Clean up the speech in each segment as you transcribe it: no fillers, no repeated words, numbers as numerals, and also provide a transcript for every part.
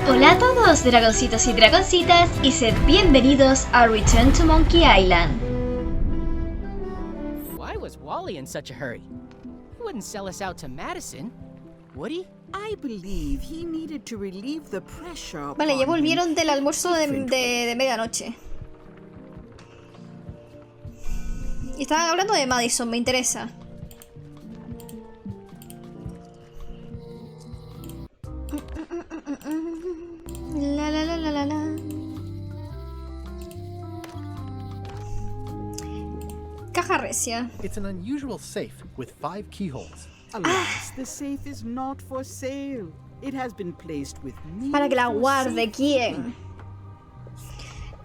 Hola a todos, dragoncitos y dragoncitas, y sed bienvenidos a Return to Monkey Island. Why was Wally in such a hurry? He wouldn't sell us out to Madison, would he? I believe he needed to relieve the pressure. Vale, ya volvieron del almuerzo de medianoche. Y estaban hablando de Madison, me interesa. La la la la la la. Caja recia. It's an unusual safe with 5 keyholes. Alas, the safe is not for sale. It has been placed with me. Para que la guarde, ¿quién?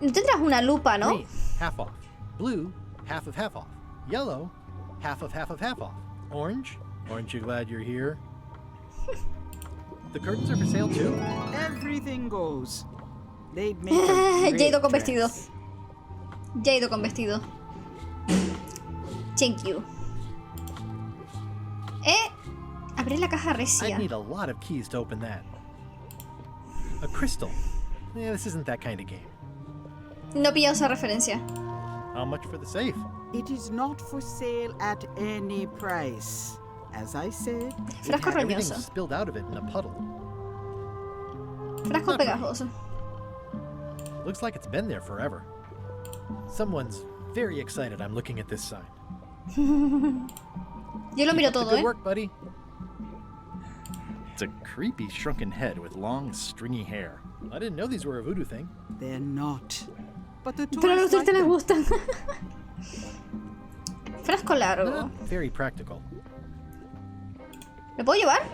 No tendrás una lupa, ¿no? Green, half off. Blue, half off. Yellow, half off off. Orange, aren't you glad you're here? The curtains are for sale too? Everything goes. They'd make a Ya he ido con great vestido. dress. Ya he ido con vestido. Thank you. Abrí la caja I'd recia. need a lot of keys to open that. A crystal. Yeah, this isn't that kind of game. No he pillado esa referencia. How much for the safe? It is not for sale at any price. As I said, Frasco Everything roñoso. spilled out of it in a puddle. Frasco pegajoso. Looks like it's been there forever. Someone's very excited I'm looking at this sign. Yo lo miro Keep up the todo, good ¿eh? work, buddy. It's a creepy shrunken head with long, stringy hair. I didn't know these were a voodoo thing. they're not. But the Pero a los tourists turistas les like them. gustan. Frasco largo. Not very practical. ¿Lo puedo llevar?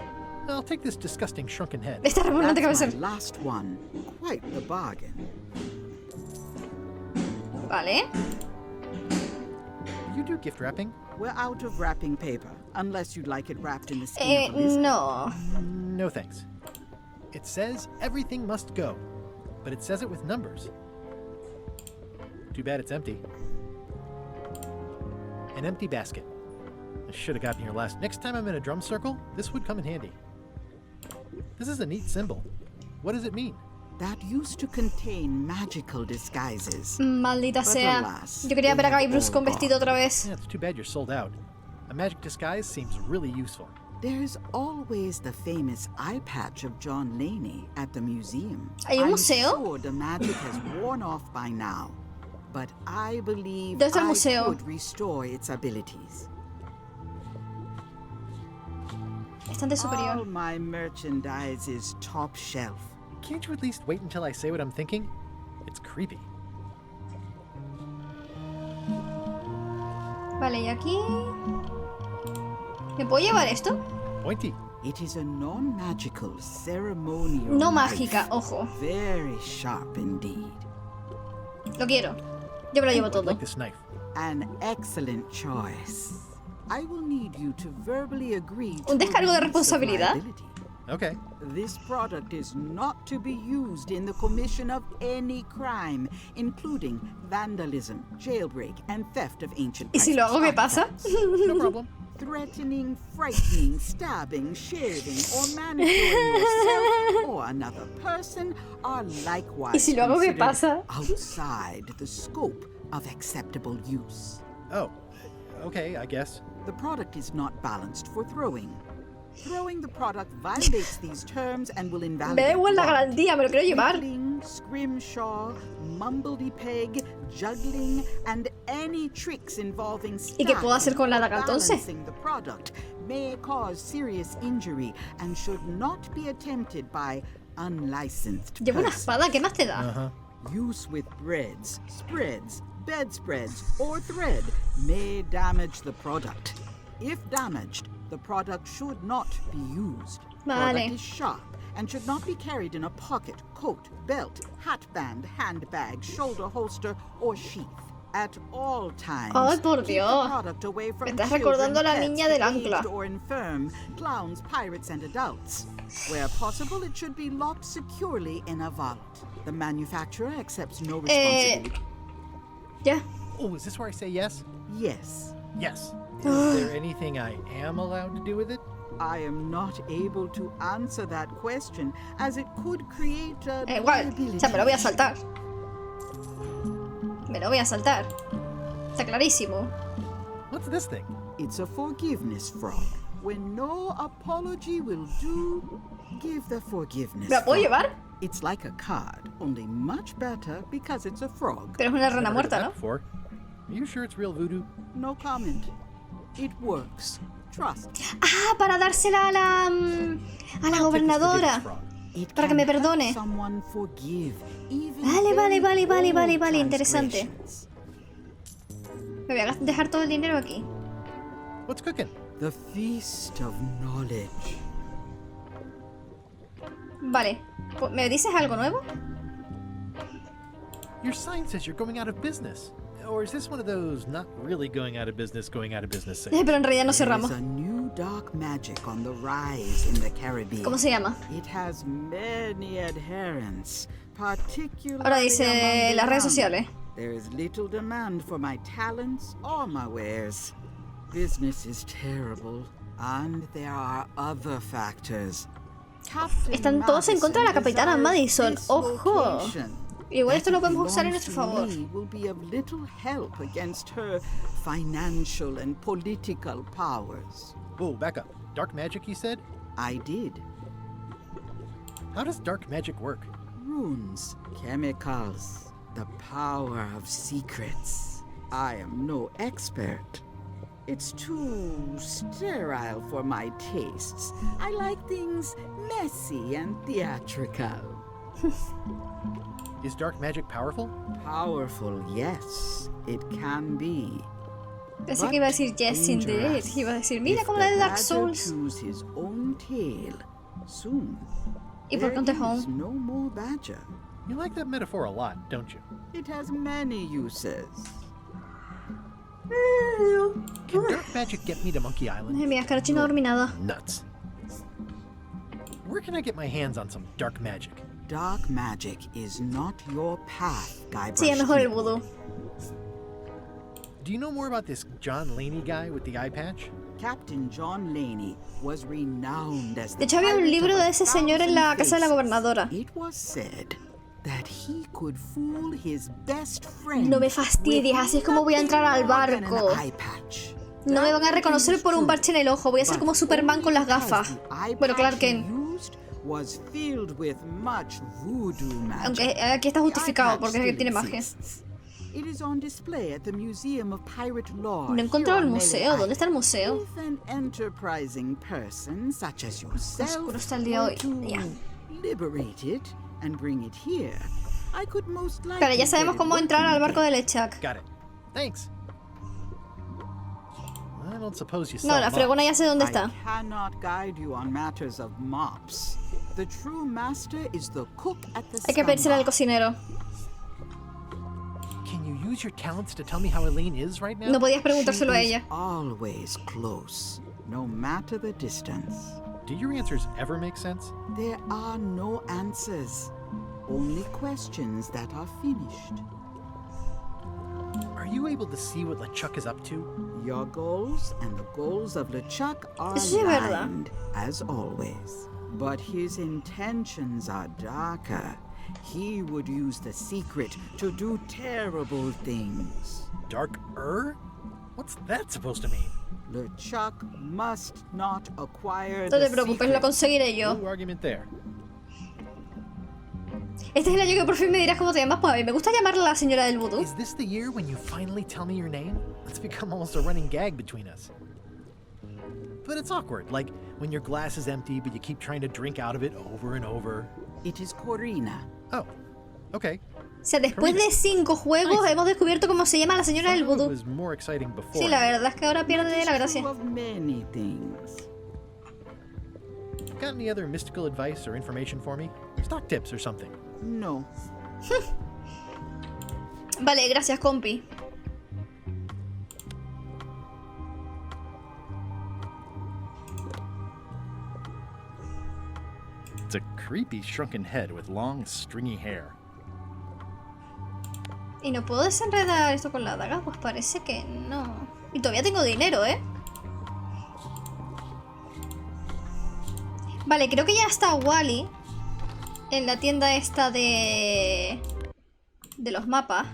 I'll take this disgusting shrunken head. Está repugnante That's my cabeza. last one. Quite the bargain. Vale. You do gift wrapping? We're out of wrapping paper, unless you'd like it wrapped in the skin of a lizard. No. No thanks. It says everything must go, but it says it with numbers. Too bad it's empty. An empty basket. I should have gotten here last. Next time I'm in a drum circle, this would come in handy. This is a neat symbol. What does it mean? That used to contain magical disguises. Maldita But sea. alas, Yo quería they ver a have Guy Bruce all con vestido gone. otra vez. Yeah, it's too bad you're sold out. A magic disguise seems really useful. There's always the famous eye patch of John Laney at the museum. ¿Hay un museo? I'm sure the magic has worn off by now, but I believe ¿Dónde está el I museo? could restore its abilities. Estante superior. All my merchandise is top shelf. Can't you at least wait until I say what I'm thinking? It's creepy. Vale, y aquí... ¿Me puedo llevar esto? Pointy. It is a non-magical ceremonial No knife. mágica, ojo. Very sharp indeed. Lo quiero. Yo me lo llevo I'd todo. like this knife. An excellent choice. I will need you to verbally agree to Un descargo de a release of responsabilidad. liability. Okay. This product is not to be used in the commission of any crime, including vandalism, jailbreak, and theft of ancient ¿Y si lo hago, qué pasa? artifacts. No problem. Threatening, frightening, stabbing, shaving, or manicuring yourself or another person are likewise ¿Y si lo hago, qué considered pasa? outside the scope of acceptable use. Oh, okay, I guess. The product is not balanced for throwing. Throwing the product violates these terms and will Me da invalidate igual la one. garantía, me lo quiero llevar. Tickling, scrimshaw, mumbledy-peg, juggling, and any tricks involving ¿Y qué puedo hacer con la stacking or daga entonces? balancing the product may cause serious injury and should not be attempted by unlicensed Llevo una persons. espada, ¿qué más te da? Uh-huh. Use with breads, spreads, bedspreads, or thread may damage the product. If damaged, the product should not be used. Vale. Product is sharp and should not be carried in a pocket, coat, belt, hatband, handbag, shoulder holster, or sheath. At all times, Ay, por keep the Dios. product away from Me estás children, recordando a la pets, niña del the ancla. aged or infirm, clowns, pirates, and adults. Where possible, it should be locked securely in a vault. The manufacturer accepts no responsibility. Ya. Oh, is this where I say yes? Yes. Yes. Is there anything I am allowed to do with it? I am not able to answer that question as it could create a Igual, o sea, me lo voy a saltar. Me lo voy a saltar. Está clarísimo. What's this thing? It's a forgiveness frog. When no apology will do, give the forgiveness ¿Me la puedo frog. llevar? It's like a card, only much better because it's a frog. Pero es una rana Never heard of muerta, that ¿no? before. Are you sure it's real voodoo? No comment. It works. Trust. Ah, para dársela a la I'll take this gobernadora. forgiveness frog. It Para que can me help perdone. someone forgive even Vale, very vale, old interesante. transgressions. Me voy a dejar todo el dinero aquí. What's cooking? The feast of knowledge. Vale. ¿Me dices algo nuevo? Your sign says you're going out of business. Or is this one of those not really going out of business sales? Pero en realidad no There cerramos. is a new dark magic on the rise in the Caribbean. ¿Cómo se llama? It has many adherents, particularly Ahora dice among las the redes young. sociales. There is little demand for my talents or my wares. Business is terrible, and there are other factors. Están todos en contra de la capitana Madison. ¡Ojo! Igual esto lo podemos usar en nuestro favor. Will be of little help against her financial and political powers. Whoa, back up. Dark magic, you said? I did. How does dark magic work? Runes, chemicals, the power of secrets. I am no expert. It's too sterile for my tastes. I like things messy and theatrical. Is dark magic powerful? Powerful, yes, it can be. Pensé que iba a decir yes indeed. Iba a decir, mira como la de Dark Souls. Choose his own tail. Soon. ¿Y por qué no te there is home? no more badger. You like that metaphor a lot, don't you? It has many uses. Can dark magic get me to Monkey Island? Ay, mira, escarcha no dormí nada. Nuts. Where can I get my hands on some dark magic? Dark magic is not your path, Guybrush. Sí, es mejor el vudú. Do you know more about this John Laney guy with the eye patch? Captain John Laney was renowned as the De hecho, había un pirate libro of de a ese señor en la casa de la thousand gobernadora. faces. It was said that he could fool his best friend No me fastidies, así es como voy a entrar al nothing more barco. than an eye patch. No me van a That reconocer is por un true, parche en el ojo. Voy a ser but como Superman con las only gafas. because the eye Bueno, Clark patch he Kent. used was filled with much voodoo magic. Aunque aquí está justificado porque es que tiene magia. It is on display at the Museum of Pirate Lore. No he encontrado el here on museo. Melee ¿Dónde está el Island. museo? If an enterprising person such as yourself Oscuro está el día were hoy. to Ya. liberate it and bring it here, I could most likely Pero ya sabemos get it cómo entrar al barco working de Lechak. Got it. Thanks. I don't suppose you No, sell la much. fregona ya sé dónde I está. cannot guide you on matters of mops. The true master is the cook at the Hay que pedírsela al scumbar. cocinero. Can you use your talents to tell me how Elaine is right now? No podías preguntárselo a She is ella. always close, no matter the distance. Do your answers ever make sense? There are no answers, only questions that are finished. Are you able to see what LeChuck is up to? Your goals and the goals of LeChuck are Eso sí es verdad. aligned, as always. But his intentions are darker. He would use the secret to do terrible things. Dark-er? What's that supposed to mean? LeChuck must not acquire No the te preocupes, lo secret. conseguiré yo. No argument there. Este es el año que por fin me dirás cómo te llamas. Pues a mí me gusta llamarla la señora del vudú. Is this the year when you finally tell me your name? It's become almost a running gag between us. But it's awkward, like when your glass is empty but you keep trying to drink out of it over and over. It is Corina. Oh, okay. O sea, después de 5 juegos hemos descubierto cómo se llama la señora del Thought it vudú. was more exciting before. Sí, la verdad es que ahora pierde la gracia. True of many things. Got any other mystical advice or information for me? Stock tips or something? No. Vale, gracias, compi. It's a creepy shrunken head with long, stringy hair. ¿Y no puedo desenredar esto con la daga? Pues parece que no. Y todavía tengo dinero, ¿eh? Vale, creo que ya está Wally en la tienda esta de los mapas.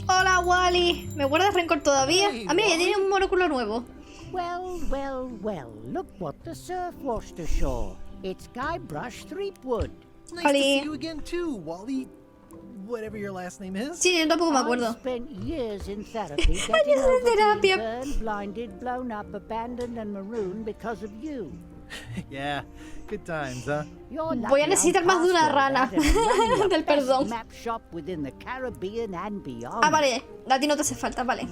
Hola, Wally. ¿Me guardas rencor todavía? Ah, mira, ya tiene un monóculo nuevo. Well, well, well, look what the surf washed ashore. It's Guybrush Threepwood. Nice Wally. to see you again too, Wally. Whatever your last name is. Sí, yo tampoco me I've acuerdo. spent years in therapy Años getting de over being terapia. burned, blinded, blown up, abandoned and marooned because of you. Yeah, good times, huh? You're Voy a lucky necesitar I'm más de una past all rana. that and running the Del best perdón. map shop within the Caribbean and beyond. Ah, vale. A ti no te hace falta, vale.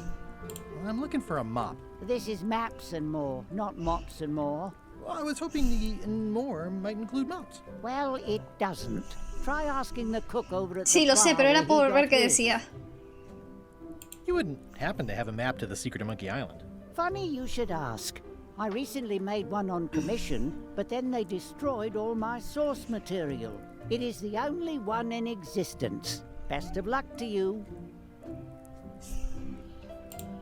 I'm looking for a mop. This is maps and more, not mops and more. Well, I was hoping the and more might include mops. Well, it doesn't. Try asking the cook over at Sí, the lo sé, bar pero era where he por ver got qué his. decía. You wouldn't happen to have a map to the secret of Monkey Island. Funny you should ask. I recently made one on commission, but then they destroyed all my source material. It is the only one in existence. Best of luck to you.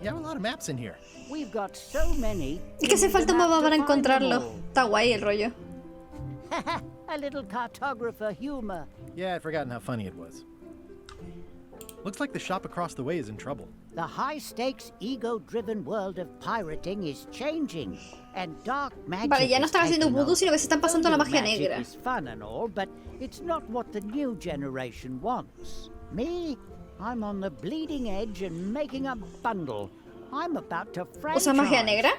You have a lot of maps in here. We've got so many. Es que hace falta un mapa para encontrarlo. Está guay el rollo. A little cartographer humor. Yeah, I'd forgotten how funny it was. Looks like the shop across the way is in trouble. The high-stakes, ego-driven world of pirating is changing, and dark magic Vale, ya no is están haciendo taking vudú, over. sino que se están pasando a la magia Magic negra. is fun and all, but it's not what the new generation wants. Me, I'm on the bleeding edge and making a bundle. I'm about to franchise. ¿Usa magia negra?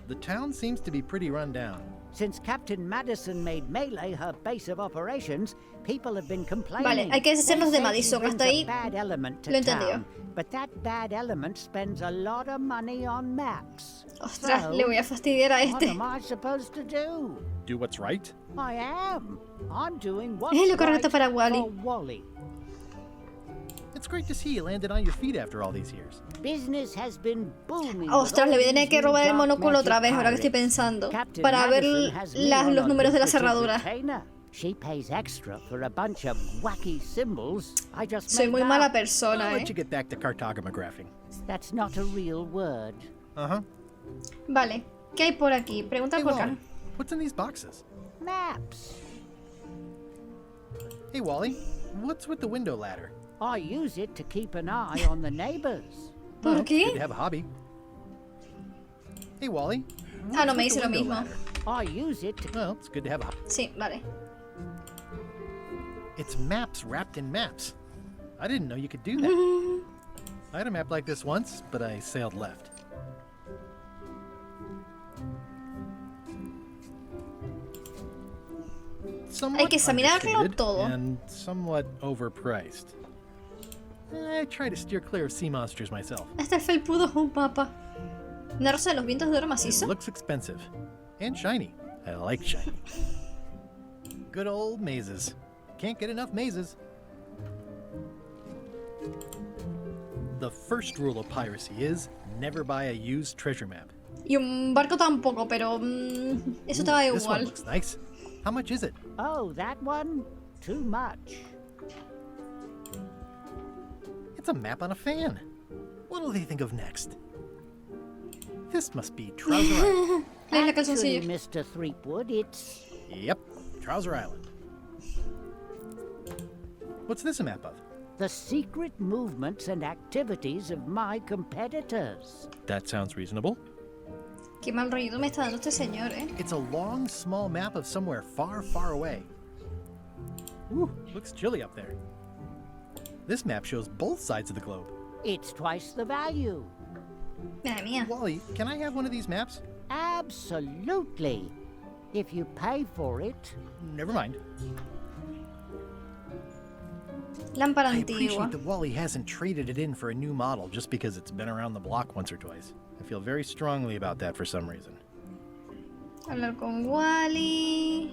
The town seems to be pretty run down. Since Captain Madison made Melee her base of operations, people have been complaining. Vale, hay que deshacernos de They say Madison, she hasta brings ahí a bad element to lo he entendido. town, but that bad element spends a lot of money on maps. Ostras, So, le voy a fastidiar a what este. am I supposed to do? Do what's right? I am. I'm doing what's Es lo correcto right para Wally. for Wally. It's great to see you landed on your feet after all these years. Business has been booming. Ostras, le voy a tener que robar el monóculo otra vez, ahora que estoy pensando. Para ver los números de la cerradura. She pays extra for a bunch of wacky symbols. I just Soy made muy up. mala I'll persona, let you get back to cartographing. That's not a real word. Uh-huh. Vale, ¿qué hay por aquí? Pregunta Hey, por Wally, acá. what's in these boxes? Maps. Hey, Wally, what's with the window ladder? I use it to keep an eye on the neighbors. ¿Por Good to qué? have a hobby. Hey, Wally. Ah, no, what's me with dice the lo window mismo. ladder? I use it to Well, it's good to have a hobby. Sí, vale. It's maps wrapped in maps. I didn't know you could do that. I had a map like this once, but I sailed left. Somewhat que examinarlo understated todo. and somewhat overpriced. I try to steer clear of sea monsters myself. Hasta el felpudo es un mapa. ¿Una rosa de los vientos de oro It macizo? looks expensive. And shiny. I like shiny. Good old mazes. Can't get enough mazes. The first rule of piracy is never buy a used treasure map. Y un barco tampoco, pero eso te va This one igual. looks nice. How much is it? Oh, that one? Too much. It's a map on a fan. What'll they think of next? This must be Trouser Island. Lees la Actually, calzoncillo. Mr. Threepwood, it's... Yep, Trouser Island. What's this a map of? the secret movements and activities of my competitors. That sounds reasonable. Qué mal rollo me está dando este señor, ¿eh? It's a long, small map of somewhere far, far away. Ooh, looks chilly up there. This map shows both sides of the globe. It's twice the value. Madre mía. Wally, can I have one of these maps? Absolutely. If you pay for it. Never mind. Lámpara I antigua. appreciate that Wally hasn't traded it in for a new model just because it's been around the block once or twice. I feel very strongly about that for some reason. Hablar con Wally.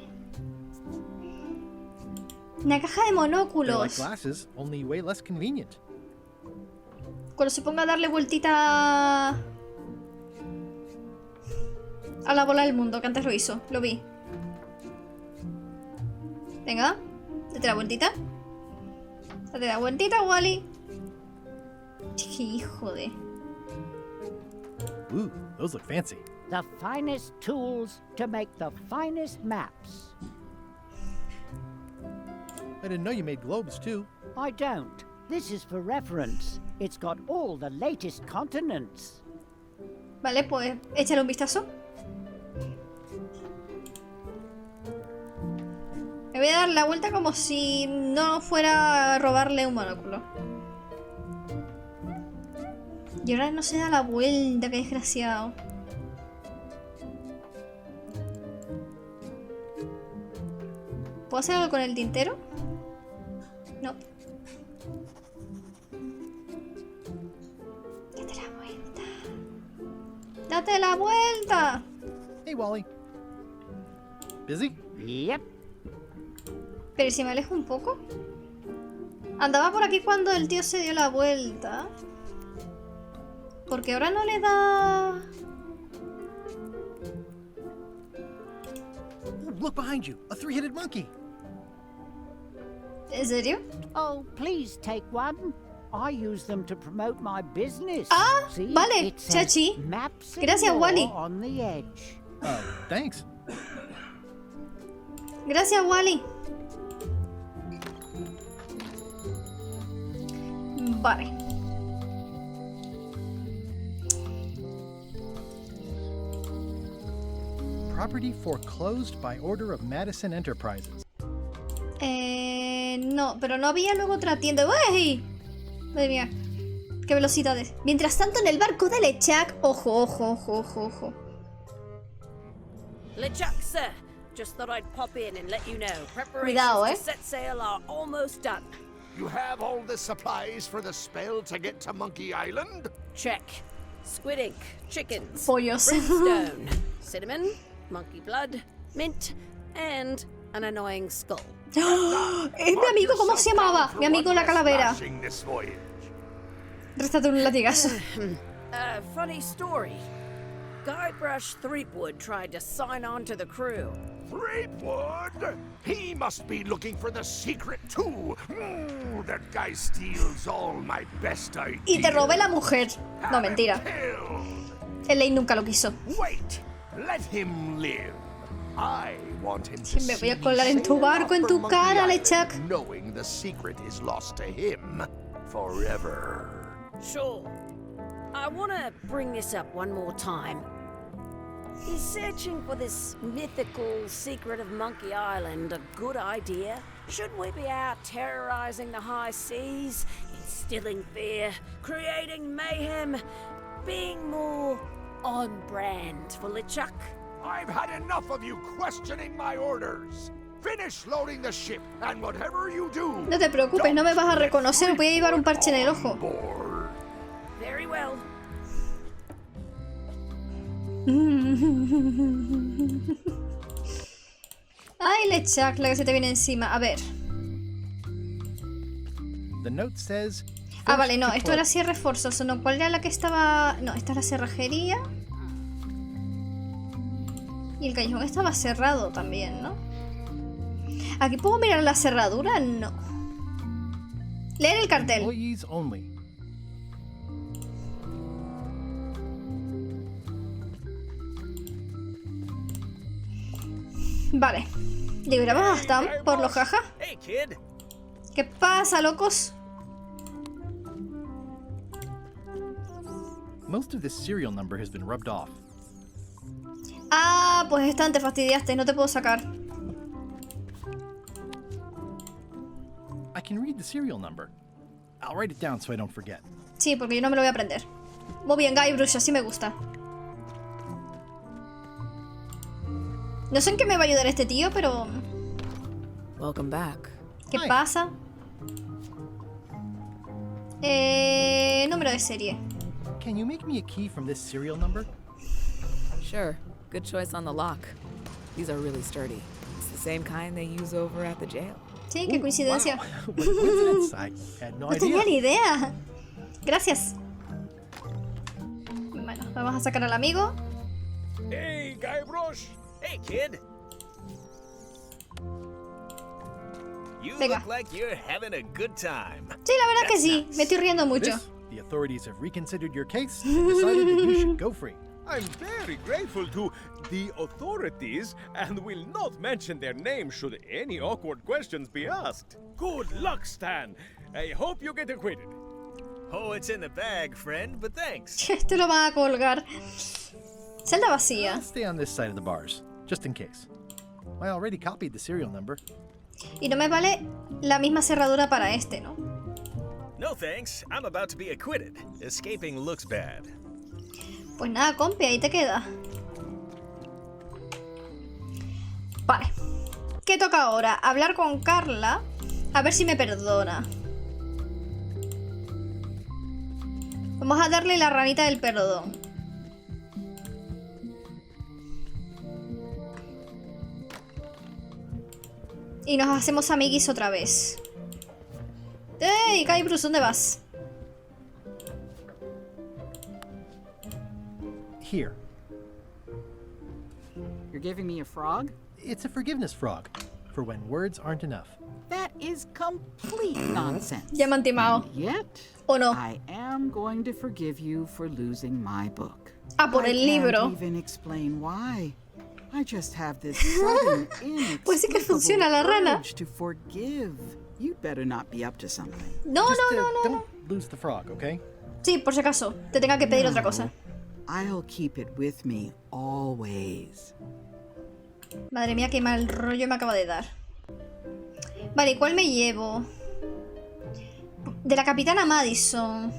Una caja de They're like monóculos. glasses, only way less convenient. Cuando se ponga a darle vueltita a la bola del mundo, que antes lo hizo, lo vi. Venga, date la vueltita. Date la vueltita, Wally. Qué hijo de... Ooh, those look fancy. The finest tools to make the finest maps. I didn't know you made globes, too. I don't. This is for reference. It's got all the latest continents. Vale, pues échale un vistazo. Me voy a dar la vuelta como si no fuera a robarle un monóculo. Y ahora no se da la vuelta, qué desgraciado. ¿Puedo hacer algo con el tintero? No. Date la vuelta. ¡Date la vuelta! Hey, Wally. Busy? Yep. Pero ¿y si me alejo un poco? Andaba por aquí cuando el tío se dio la vuelta. Porque ahora no le da... Oh, look behind you. A three-headed monkey. ¿En serio? Oh, please take one. I use them to promote my business. Ah, See, vale, it says Chachi. Maps and Gracias, more Wally. on the edge. Thanks. Gracias, Wally. Vale. Property foreclosed by order of Madison Enterprises. No, pero no había luego otra tienda. ¡Uy! Madre mía. Qué velocidades. Mientras tanto, en el barco de LeChuck. Ojo, ojo, ojo, ojo, ojo. LeChuck, sir. Just thought I'd pop in and let you know. Cuidado, Preparations to set sail are almost done. You have all the supplies for the spell to get to Monkey Island? Check. Squid ink, chickens, Pollos. brimstone, cinnamon, monkey blood, mint, and an annoying skull. Es mi amigo, ¿cómo se llamaba? Mi amigo la calavera. Réstate un latigazo. Funny story. Guybrush Threepwood tried to sign on to the crew. Threepwood? He must be looking for the secret too. That guy steals all my best ideas. Y te robé la mujer. No, mentira. El Ley nunca lo quiso. Wait, let him live. I want him Sí, to me voy a see colar en tu sail barco, off en for tu Monkey cara, Island, LeChuck. knowing the secret is lost to him forever. Sure. I want to bring this up one more time. Is searching for this mythical secret of Monkey Island a good idea? Should we be out terrorizing the high seas, instilling fear, creating mayhem, being more on brand for LeChuck? I've had enough of you questioning my orders. Finish loading the ship, and whatever you do, No te preocupes, no me vas a reconocer. Voy a llevar un parche en el ojo. board. Very well. Ay, LeChuck, la que se te viene encima. A ver. The note says. Ah, vale, no, esto era cierre forzoso. No, ¿cuál era la que estaba...? No, esta es la cerrajería. Y el callejón estaba cerrado también, ¿no? ¿Aquí puedo mirar la cerradura? No. Leer el cartel. Employees only. Vale. ¿Libramos a Stan por los jaja? Hey, kid. ¿Qué pasa, locos? Most of this serial number has been rubbed off. Ah, pues Stan, te fastidiaste. No te puedo sacar. I can read the serial number. I'll write it down so I don't forget. Sí, porque yo no me lo voy a aprender. Muy bien, Guybrush, así me gusta. No sé en qué me va a ayudar este tío, pero... Welcome back. ¿Qué Hi. pasa? Número de serie. Can you make me a key from this serial number? Sure. Good choice on the lock. These are really sturdy. It's the same kind they use over at the jail. Sí, qué coincidencia. What a coincidence. I had no No tenía idea. ni idea. Gracias. Bueno, vamos a sacar al amigo. Hey, Guybrush. Hey, kid. You Venga. look like you're having a good time. Sí, la verdad que sí. Me estoy riendo mucho. This, the authorities have reconsidered your case and decided that you should go free. I'm very grateful to the authorities and will not mention their name should any awkward questions be asked. Good luck, Stan. I hope you get acquitted. Oh, it's in the bag, friend, but thanks. Te lo van a colgar. Celda vacía. I'll stay on this side of the bars, just in case. I already copied the serial number. Y no me vale la misma cerradura para este, ¿no? No thanks. I'm about to be acquitted. Escaping looks bad. Pues nada, compi, ahí te queda. Vale. ¿Qué toca ahora? Hablar con Carla. A ver si me perdona. Vamos a darle la ranita del perdón. Y nos hacemos amiguis otra vez. ¡Ey, Kai Bruce! ¿Dónde vas? Here. You're giving me a frog? It's a forgiveness frog, for when words aren't enough. That is complete nonsense. Ya me han timado. Yet, ¿O no? I am going to forgive you for losing my book. Ah, por el libro. I can't even explain why. I just have this sudden, Pues sí que funciona la rana. urge to forgive. You'd better not be up to something. No, Just, no, no, no. Don't lose the frog, okay? Sí, por si acaso. Te tenga que pedir otra cosa. I'll keep it with me always. Madre mía, qué mal rollo me acaba de dar. Vale, ¿y cuál me llevo? De la capitana Madison.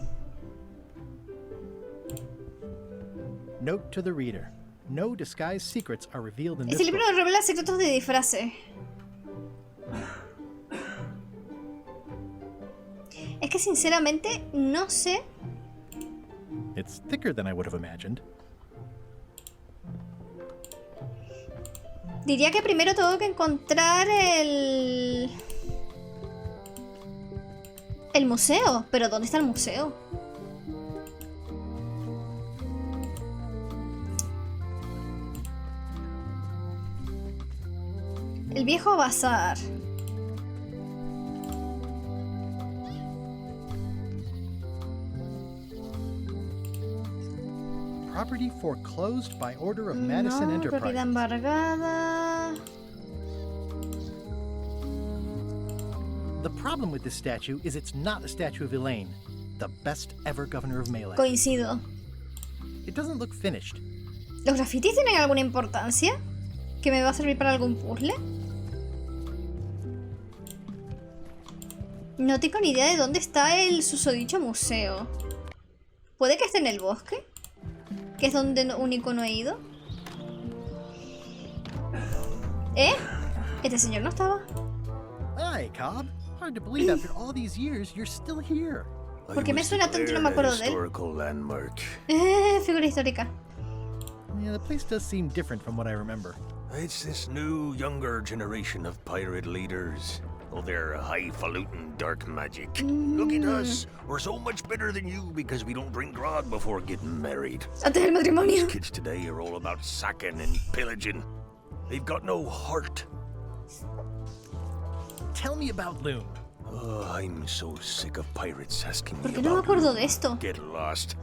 Note to the reader. No disguised secrets are revealed in this Este libro book. revela secretos de disfraces. Es que sinceramente no sé. It's thicker than I would have imagined. Diría que primero tengo que encontrar el museo. Pero ¿dónde está el museo? El viejo bazar. Property foreclosed by order of Madison No, propiedad Enterprise. embargada. The problem with this statue is it's not a statue of Elaine, the best ever governor of Melee. Coincido. It doesn't look finished. ¿Los grafitis tienen alguna importancia? ¿Que me va a servir para algún puzzle? No tengo ni idea de dónde está el susodicho museo. ¿Puede que esté en el bosque? Que es donde único no he ido. ¿Eh? Este señor no estaba. Hi, Cobb. Hard to believe after all these years you're still here. ¿Por qué me suena tanto y no me acuerdo de él? Figura histórica. Yeah, the place does seem different from what I remember. It's this new, younger generation of pirate leaders. Oh, they're highfalutin dark magic. Look at us. We're so much better than you because we don't drink grog before getting married. Antes del matrimonio. These kids today are all about sacking and pillaging. They've got no heart. Tell me about Loom. Oh, I'm so sick of pirates asking ¿Por me qué no me about acuerdo Loom. de esto? Get lost.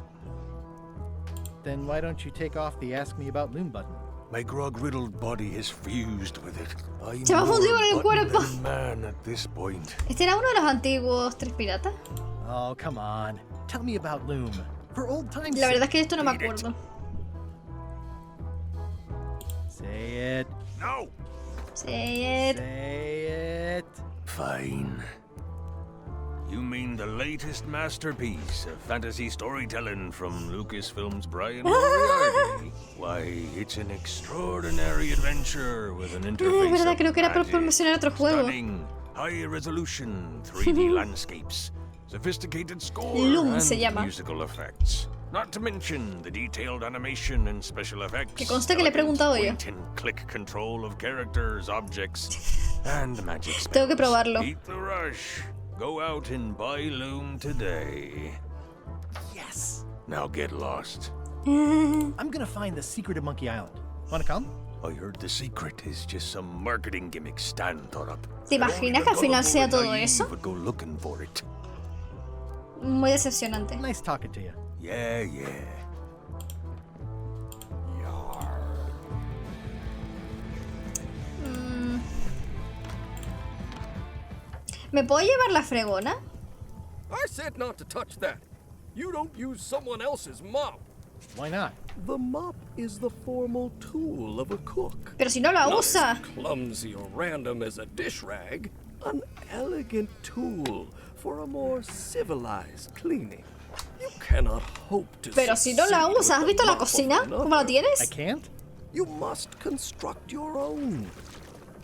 Then why don't you take off the Ask Me About Loom button? My grog-riddled body is fused with it. I'm Se va a fundir con el more cuerpo. button than man at this point. ¿Este era uno de los antiguos tres piratas? Oh, come on. Tell me about Loom. For old time's La verdad es sake. que esto no me acuerdo. Say it. No. Say it. Say it. Fine. You mean the latest masterpiece of fantasy storytelling from Lucasfilm's Brian Moriarty? Why, it's an extraordinary adventure with an interface Es verdad, of creo que era por magic, promocionar otro juego. stunning, high-resolution 3D landscapes, sophisticated score, Loom and se llama. musical effects. Not to mention the detailed animation and special effects. Que conste que le he preguntado yo. Point-and-click control of characters, objects, and magic spells. Tengo que probarlo. Beat the rush. Go out and buy Loom today. Yes. Now get lost. I'm gonna find the secret of Monkey Island. Wanna come? I heard the secret is just some marketing gimmick Stan thought up. ¿Te imaginas que al final sea todo eso? Would go looking for it. Muy decepcionante. Nice talking to you. Yeah, yeah. ¿Me puedo llevar la fregona? I said not to touch that. You don't use someone else's mop. Why not? The mop is the formal tool of a cook. Pero si no la Not usa. as clumsy or random as a dish rag. An elegant tool for a more civilized cleaning. You cannot hope to Pero si no la succeed usa, ¿has with visto the la mop of cocina? ¿Cómo la another. tienes? I can't? You must construct your own.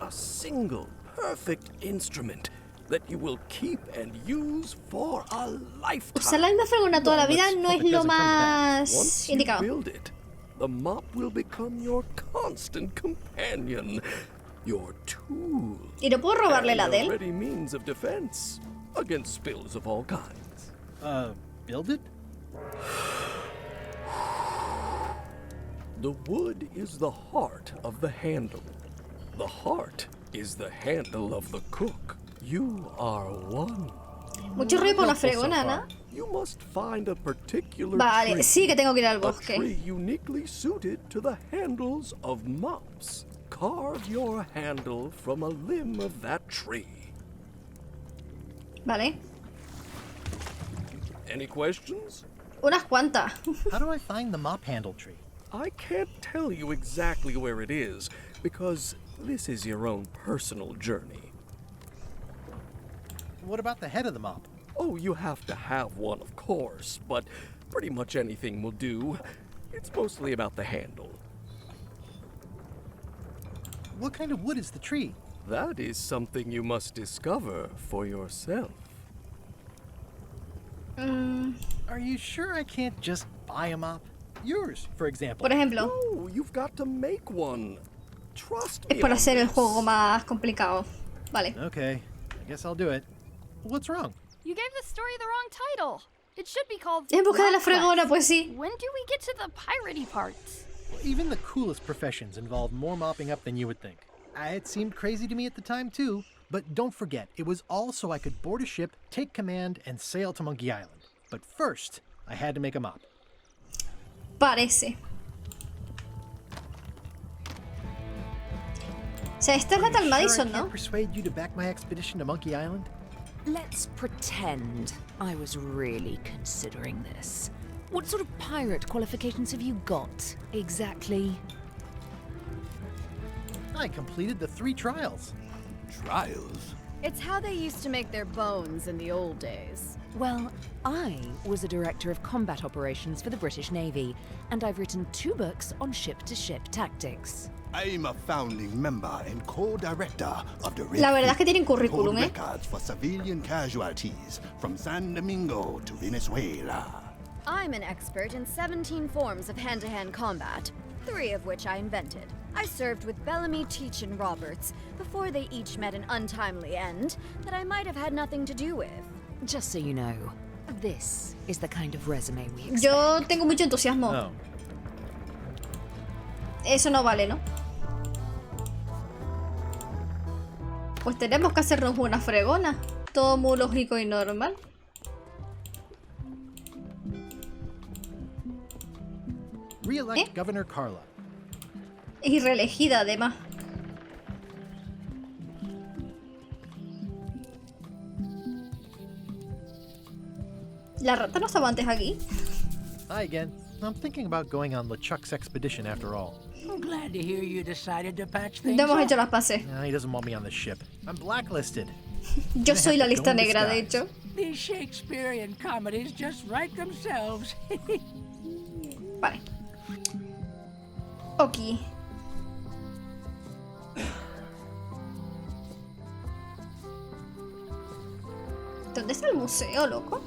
A single, perfect instrument that you will keep and use for a lifetime. Usar la misma fregona toda la vida no es lo más Once you indicado. build it, the mop will become your constant companion, your tool, ¿Y no puedo robarle la and de a él? ready means of defense against spills of all kinds. Build it? The wood is the heart of the handle. The heart is the handle of the cook. You are one. Mucho ruido por la fregona, ¿no? You must find a particular Vale, tree. sí que tengo que ir al A bosque. tree uniquely suited to the handles of mops. Carve your handle from a limb of that tree. Vale. Any questions? Unas cuantas. How do I find the mop handle tree? I can't tell you exactly where it is, because this is your own personal journey. What about the head of the mop? Oh, you have to have one, of course, but pretty much anything will do. It's mostly about the handle. What kind of wood is the tree? That is something you must discover for yourself. Are you sure I can't just buy a mop? Yours, for example. Por ejemplo, No, you've got to make one. Trust me. es para on hacer el this. juego más complicado. Vale. Okay, I guess I'll do it. What's wrong? You gave the story the wrong title. It should be called En busca de la Gráficas. fregona, pues sí. When do we get to the piratey parts? Even the coolest professions involve more mopping up than you would think. It seemed crazy to me at the time too, but don't forget, it was all so I could board a ship, take command, and sail to Monkey Island. But first, I had to make a mop. Parece. O sea, esta es la tal Madison, Sure I ¿no? can't persuade you to back my expedition to Monkey Island? Let's pretend I was really considering this. What sort of pirate qualifications have you got, exactly? I completed the 3 trials. Trials? It's how they used to make their bones in the old days. Well, I was a director of combat operations for the British Navy, and I've written 2 books on ship-to-ship tactics. I'm a founding member and co-director of the Red La verdad es Fleet. que tienen Hold currículum, ¿eh? records for civilian casualties from San Domingo to Venezuela. I'm an expert in 17 forms of hand-to-hand combat, 3 of which I invented. I served with Bellamy, Teach, and Roberts before they each met an untimely end that I might have had nothing to do with. Just so you know, this is the kind of resume we expect. Yo tengo mucho entusiasmo. Oh. Eso no vale, ¿no? Pues tenemos que hacernos una fregona. Todo muy lógico y normal. Re-elect Governor Carla. Y reelegida, además. ¿La rata no estaba antes aquí? Hi again. I'm thinking about going on LeChuck's expedition after all. I'm glad to hear you decided to patch things No hemos up. hecho las pases. He doesn't want me on the ship. I'm blacklisted. Yo soy la lista negra, de hecho. These Shakespearean comedies just write themselves. Vale. Ok. ¿Dónde está el museo, loco?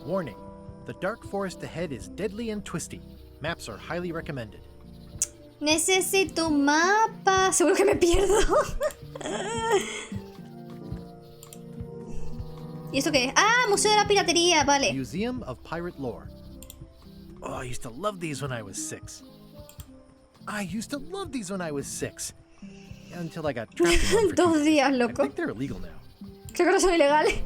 Warning. The dark forest ahead is deadly and twisty. Maps are highly recommended. Necesito un mapa. Seguro que me pierdo. ¿Y esto qué es? Ah, Museo de la Piratería, vale. Museum of Pirate Lore. Oh, I used to love these when I was 6. Until I got trapped in one for 2 2 días, I loco. think they're illegal now. Creo que no son ilegales.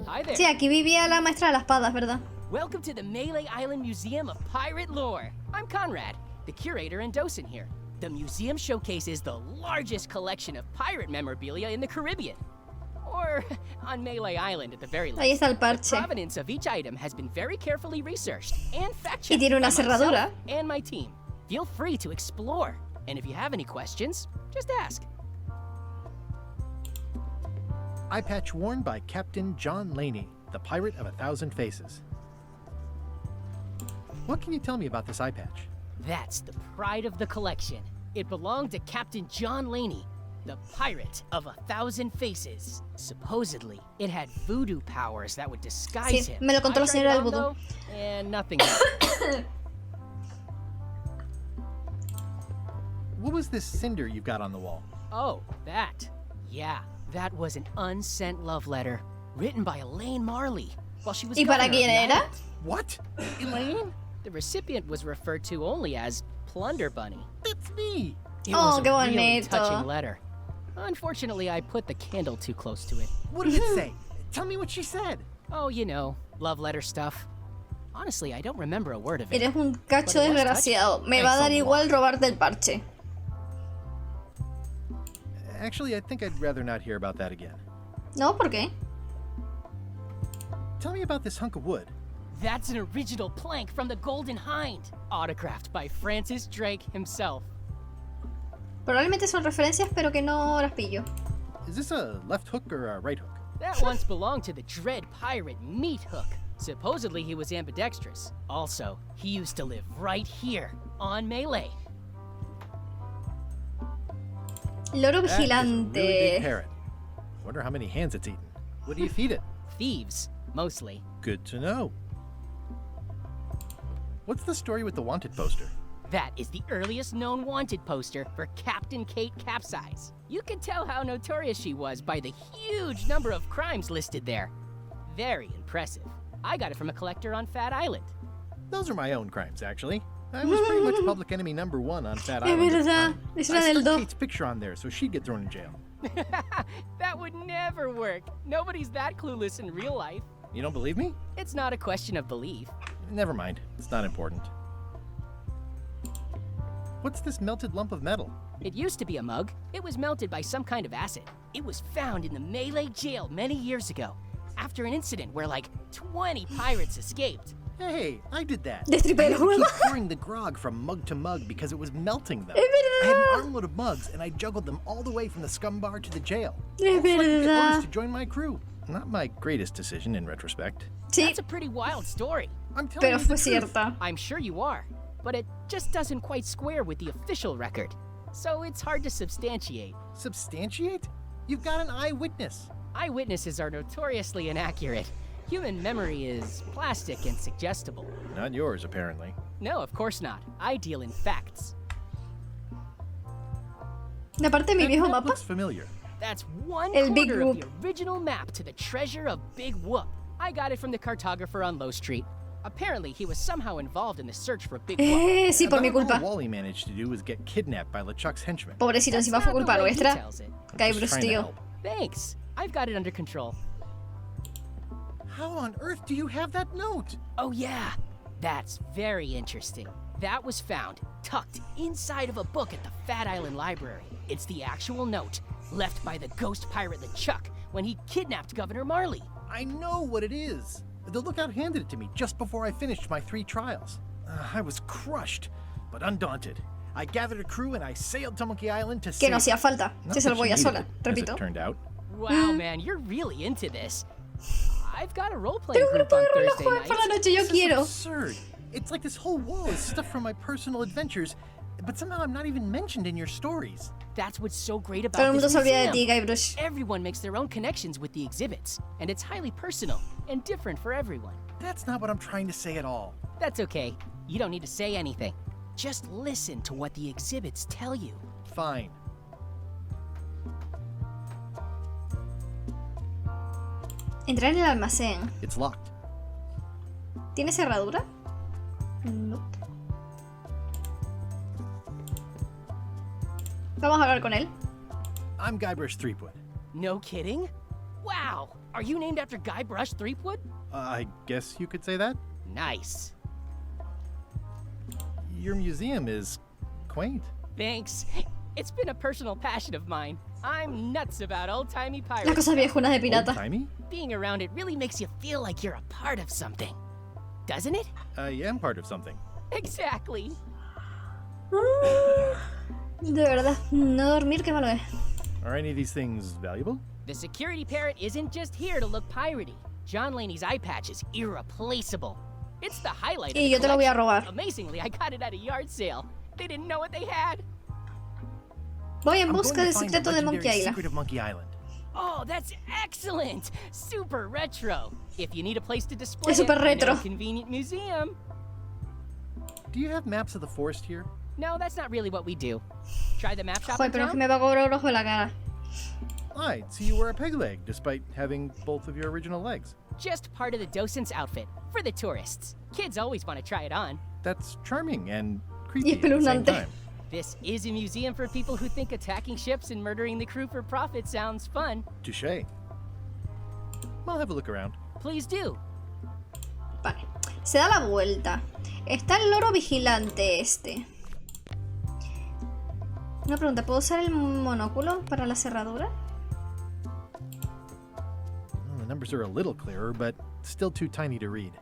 Hi there. Sí, aquí vivía la maestra de las espadas, ¿verdad? Welcome to the Melee Island Museum of Pirate Lore. I'm Conrad. the curator and docent here. The museum showcases the largest collection of pirate memorabilia in the Caribbean. Or on Melee Island at the very least. Ahí está el The parche. provenance of each item has been very carefully researched and Y fact-checked tiene una by myself cerradura. and my team. Feel free to explore. And if you have any questions, just ask. Eye patch worn by Captain John Laney, the Pirate of 1,000 Faces. What can you tell me about this eye patch? That's the pride of the collection. It belonged to Captain John Laney, the Pirate of 1,000 Faces. Supposedly, it had voodoo powers that would disguise Sí, him. me lo contó la I tried señora it del on, vudú. though, and nothing happened. What was this cinder you've got on the wall? Oh, that. Yeah, that was an unsent love letter written by Elaine Marley while she was ¿Y para governor of quién the era? island. What? Elaine? The recipient was referred to only as Plunder Bunny. That's me! It Oh, was a qué really bonito. touching letter. Unfortunately, I put the candle too close to it. What did it say? Tell me what she said. Oh, you know, love letter stuff. Honestly, I don't remember a word of it. Eres un cacho But it was desgraciado. Me touching. va a dar Thanks a igual lot. robarte el parche. Actually, I think I'd rather not hear about that again. No, ¿por qué? Tell me about this hunk of wood. That's an original plank from the Golden Hind, autographed by Francis Drake himself. Probablemente son referencias, pero que no las pillo. Is this a left hook or a right hook? That once belonged to the dread pirate Meat Hook. Supposedly he was ambidextrous. Also, he used to live right here, on Melee. Loro That is a really vigilante. big parrot. Wonder how many hands it's eaten. What do you feed it? Thieves, mostly. Good to know. What's the story with the wanted poster? That is the earliest known wanted poster for Captain Kate Capsize. You can tell how notorious she was by the huge number of crimes listed there. Very impressive. I got it from a collector on Fat Island. Those are my own crimes, actually. I was pretty much public enemy #1 on Fat Es Island. at the verdad, time. es I la del stuck do. Kate's picture on there so she'd get thrown in jail. That would never work. Nobody's that clueless in real life. You don't believe me? It's not a question of belief. Never mind. It's not important. What's this melted lump of metal? It used to be a mug. It was melted by some kind of acid. It was found in the Melee jail many years ago, after an incident where like 20 pirates escaped. Hey, I did that. Destripé I el had to juego. keep pouring the grog from mug to mug because it was melting them. Es I had an verdad. armload of mugs and I juggled them all the way from the scum bar to the jail. Es All so I could get verdad. orders to join my crew. Not my greatest decision in retrospect. Sí, That's a pretty wild story. I'm telling pero you fue the truth. cierta. I'm sure you are, but it just doesn't quite square with the official record. So it's hard to substantiate. Substantiate? You've got an eyewitness. Eyewitnesses are notoriously inaccurate. Human memory is plastic and suggestible. Not yours, apparently. No, of course not. I deal in facts. La parte de mi That viejo map mapa. looks familiar. That's one El Big quarter of Whoop. the original map to the treasure of Big Whoop. I got it from the cartographer on Low Street. Apparently, he was somehow involved in the search for Big Whoop. Sí, por mi About culpa. all Wally managed to do was get kidnapped by LeChuck's henchmen. Pobrecito, That's encima fue not the culpa way he nuestra. tells it. Gilbert, Just trying to tío. help. Thanks. I've got it under control. How on earth do you have that note? Oh, yeah. That's very interesting. That was found tucked inside of a book at the Fat Island Library. It's the actual note left by the ghost pirate LeChuck when he kidnapped Governor Marley. I know what it is. The lookout handed it to me just before I finished my 3 trials. I was crushed, but undaunted. I gathered a crew and I sailed to Monkey Island to Que no save... hacía falta. Not Se that salvó she ella needed sola. it, as it Repito. turned out. Wow, man, you're really into this. I've got a role-playing Tengo un group grupo on de rol a Thursday jugar por la nights. noche. Yo This is quiero. absurd. It's like this whole wall is stuff from my personal adventures, but somehow I'm not even mentioned in your stories. That's what's so great Todo el about mundo this se olvida de ti, museum. Guybrush. Everyone makes their own connections with the exhibits, and it's highly personal and different for everyone. That's not what I'm trying to say at all. That's okay. You don't need to say anything. Just listen to what the exhibits tell you. Fine. Entrar en el almacén. It's locked. ¿Tiene cerradura? No. Vamos a hablar con él. I'm Guybrush Threepwood. No kidding? Wow! Are you named after Guybrush Threepwood? I guess you could say that? Nice. Your museum is quaint. Thanks. It's been a personal passion of mine. I'm nuts about old-timey pirates. Las cosas viejunas de pirata. Old-timey? Being around it really makes you feel like you're a part of something. Doesn't it? I am part of something. Exactly. De verdad, no dormir, qué malo es. Are any of these things valuable? The security parrot isn't just here to look piratey. John Laney's eye patch is irreplaceable. It's the highlight of Y the yo te lo voy a collection. robar. Amazingly, I got it at a yard sale. They didn't know what they had. Voy en I'm busca going del to find secreto the de Monkey legendary Island. secret of Monkey Island. Oh, that's excellent! Super retro. If you need a place to display Es super it, retro. in a convenient museum. Do you have maps of the forest here? No, that's not really what we do. Try the map shop Joder, in pero es que town? me va a cobrar ojo en la cara. I'd see you wear a peg leg, despite having both of your original legs. Just part of the docent's outfit, for the tourists. Kids always want to try it on. That's charming and Y creepy at the same espeluznante. time. This is a museum for people who think attacking ships and murdering the crew for profit sounds fun. Touché. I'll have a look around. Please do. Vale. Se da la vuelta. Está el loro vigilante este. Una pregunta, ¿puedo usar el monóculo para la cerradura? Well, the numbers are a little clearer, but still too tiny to read.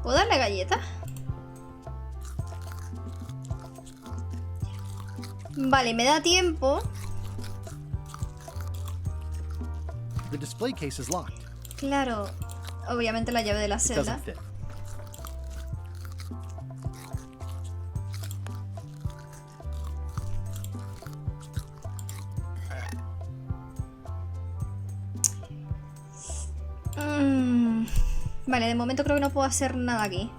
¿Puedo darle galleta? Vale, me da tiempo. The display case is locked. Claro, obviamente la llave de la It celda. doesn't fit. Vale, de momento creo que no puedo hacer nada aquí.